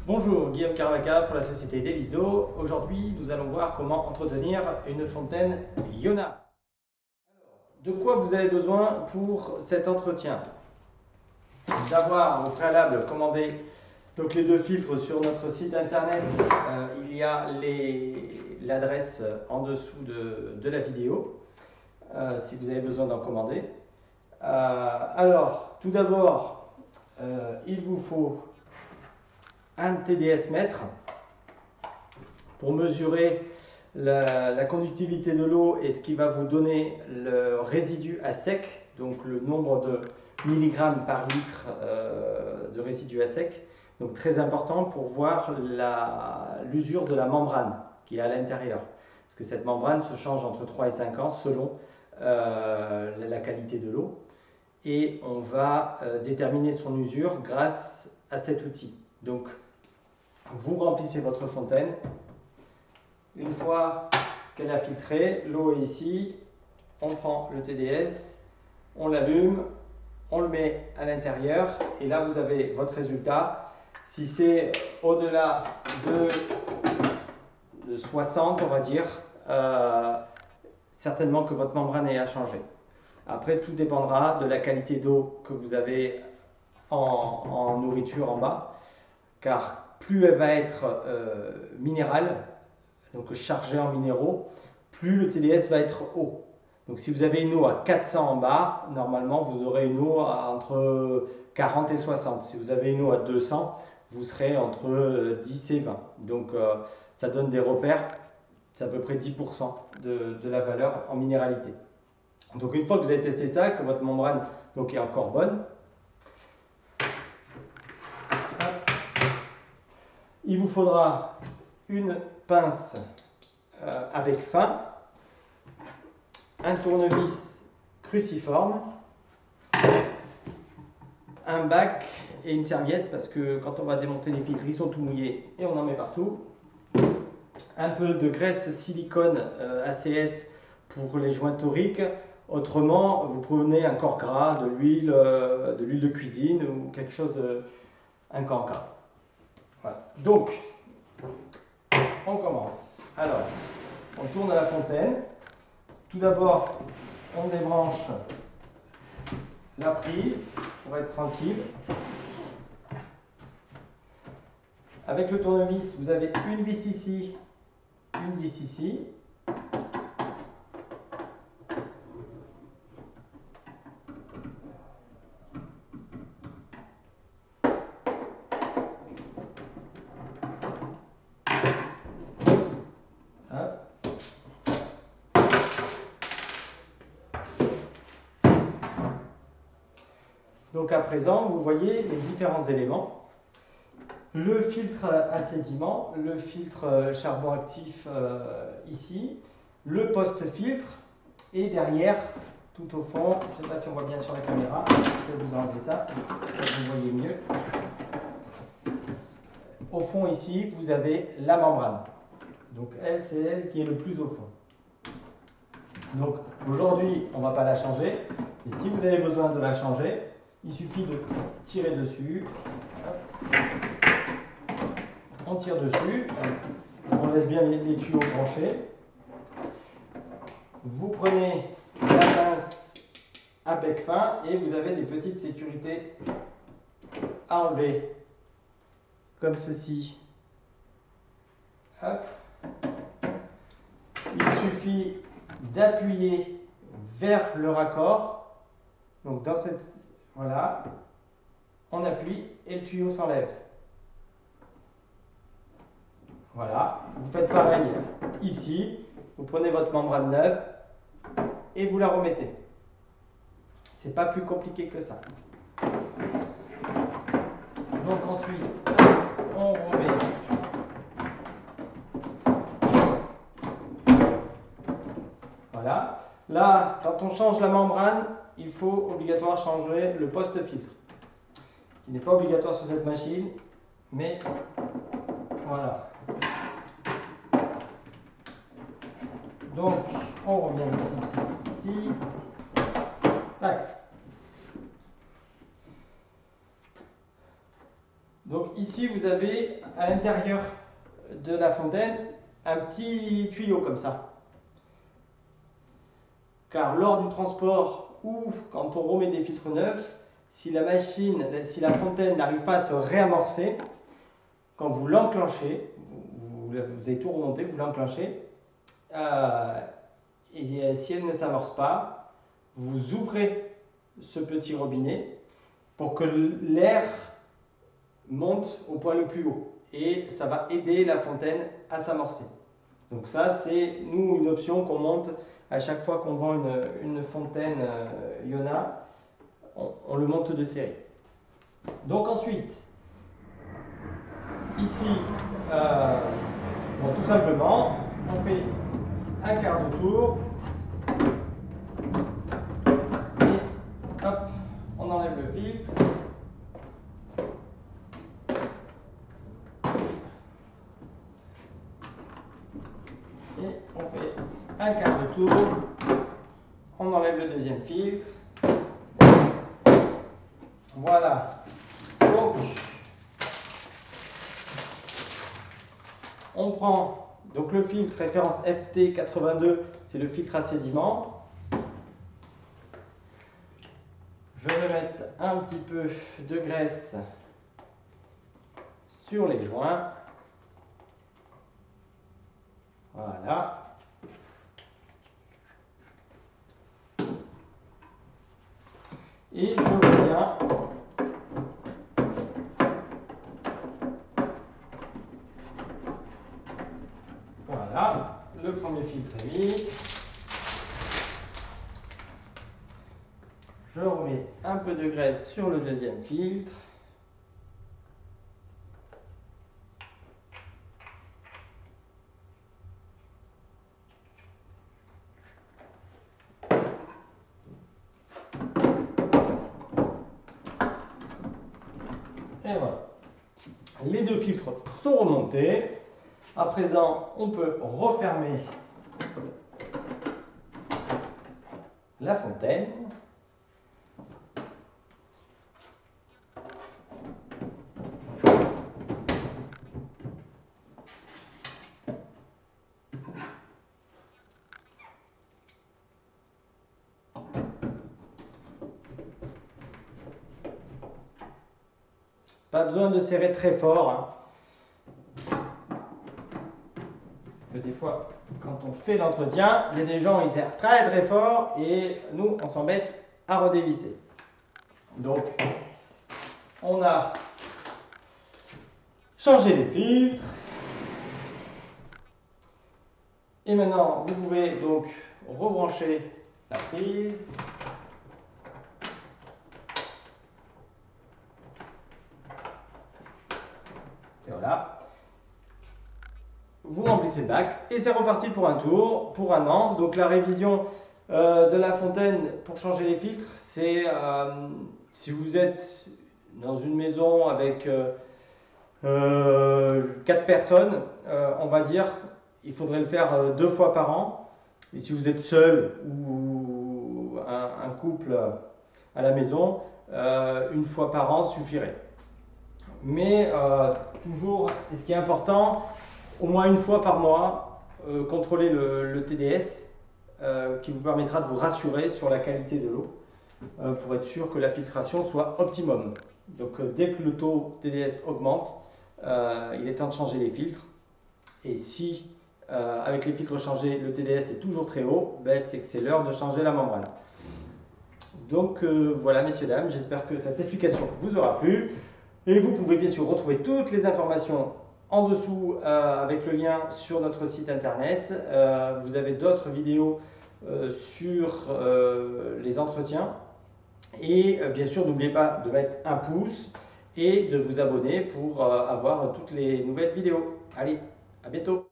Bonjour, Guillaume Caravaca pour la société Délices d'eau. Aujourd'hui, nous allons voir comment entretenir une fontaine Iona. De quoi vous avez besoin pour cet entretien? D'avoir au préalable commandé donc les deux filtres sur notre site internet. Il y a l'adresse en dessous de la vidéo si vous avez besoin d'en commander. Alors, tout d'abord, il vous faut un TDS mètre pour mesurer la conductivité de l'eau et ce qui va vous donner le résidu à sec, donc le nombre de milligrammes par litre de résidu à sec. Donc très important pour voir l'usure de la membrane qui est à l'intérieur. Parce que cette membrane se change entre 3 et 5 ans selon la qualité de l'eau. Et on va déterminer son usure grâce à cet outil. Donc vous remplissez votre fontaine. Une fois qu'elle a filtré, l'eau est ici, on prend le TDS, on l'allume, on le met à l'intérieur et là vous avez votre résultat. Si c'est au-delà de 60, on va dire, certainement que votre membrane est à changer. Après, tout dépendra de la qualité d'eau que vous avez en nourriture en bas, car plus elle va être minérale, donc chargée en minéraux, plus le TDS va être haut. Donc si vous avez une eau à 400 en bas, normalement vous aurez une eau entre 40 et 60. Si vous avez une eau à 200, vous serez entre 10 et 20. Donc ça donne des repères, c'est à peu près 10% de la valeur en minéralité. Donc une fois que vous avez testé ça, que votre membrane donc, est encore bonne, il vous faudra une pince avec fin, un tournevis cruciforme, un bac et une serviette parce que quand on va démonter les filtres, ils sont tout mouillés et on en met partout. Un peu de graisse silicone ACS pour les joints toriques. Autrement, vous prenez un corps gras, de l'huile de cuisine ou quelque chose, un cancan. Voilà. Donc, on commence. Alors, on tourne à la fontaine. Tout d'abord, on débranche la prise pour être tranquille. Avec le tournevis, vous avez une vis ici, une vis ici. Donc à présent, vous voyez les différents éléments. Le filtre à sédiment, le filtre charbon actif ici, le post-filtre et derrière, tout au fond, je ne sais pas si on voit bien sur la caméra, je vais vous enlever ça, pour que vous voyez mieux. Au fond ici, vous avez la membrane. Donc elle, c'est elle qui est le plus au fond. Donc aujourd'hui, on ne va pas la changer. Et si vous avez besoin de la changer, il suffit de tirer dessus. On tire dessus. On laisse bien les tuyaux branchés. Vous prenez la pince à bec fin et vous avez des petites sécurités à enlever. Comme ceci. Hop. Il suffit d'appuyer vers le raccord. Donc dans cette... Voilà. On appuie et le tuyau s'enlève. Voilà. Vous faites pareil ici. Vous prenez votre membrane neuve et vous la remettez. C'est pas plus compliqué que ça. Donc ensuite, on remet. Voilà. Là, quand on change la membrane, il faut obligatoirement changer le post-filtre, qui n'est pas obligatoire sur cette machine, mais voilà. Donc, on revient ici. Tac. Donc ici, vous avez à l'intérieur de la fontaine un petit tuyau comme ça. Car lors du transport ou quand on remet des filtres neufs, si la fontaine n'arrive pas à se réamorcer, quand vous l'enclenchez, vous avez tout remonté, vous l'enclenchez, et si elle ne s'amorce pas, vous ouvrez ce petit robinet pour que l'air monte au point le plus haut et ça va aider la fontaine à s'amorcer. Donc ça, c'est nous une option qu'on monte à chaque fois qu'on vend une fontaine Iona, on le monte de série. Donc ensuite, ici, bon, tout simplement, on fait un quart de tour et hop, on enlève le filtre. Et on fait un quart de tour, on enlève le deuxième filtre. Voilà. Donc, on prend donc le filtre référence FT82, c'est le filtre à sédiment. Je vais mettre un petit peu de graisse sur les joints. Voilà. Et je reviens voilà, le premier filtre est mis. Je remets un peu de graisse sur le deuxième filtre. Et voilà. Les deux filtres sont remontés. À présent, on peut refermer la fontaine. Pas besoin de serrer très fort, hein. Parce que des fois, quand on fait l'entretien, il y a des gens qui serrent très très fort et nous, on s'embête à redévisser. Donc, on a changé les filtres. Et maintenant, vous pouvez donc rebrancher la prise. Et voilà. Vous remplissez le bac et c'est reparti pour un tour, pour un an. Donc la révision de la fontaine pour changer les filtres, c'est si vous êtes dans une maison avec 4 personnes, on va dire, il faudrait le faire 2 fois par an. Et si vous êtes seul ou un couple à la maison, 1 fois par an suffirait. Mais toujours, et ce qui est important, au moins 1 fois par mois, contrôler le TDS qui vous permettra de vous rassurer sur la qualité de l'eau pour être sûr que la filtration soit optimum. Donc dès que le taux TDS augmente, il est temps de changer les filtres. Et si avec les filtres changés, le TDS est toujours très haut, ben, c'est que c'est l'heure de changer la membrane. Donc voilà messieurs, dames, j'espère que cette explication vous aura plu. Et vous pouvez bien sûr retrouver toutes les informations en dessous avec le lien sur notre site internet. Vous avez d'autres vidéos sur les entretiens. Et bien sûr, n'oubliez pas de mettre un pouce et de vous abonner pour avoir toutes les nouvelles vidéos. Allez, à bientôt!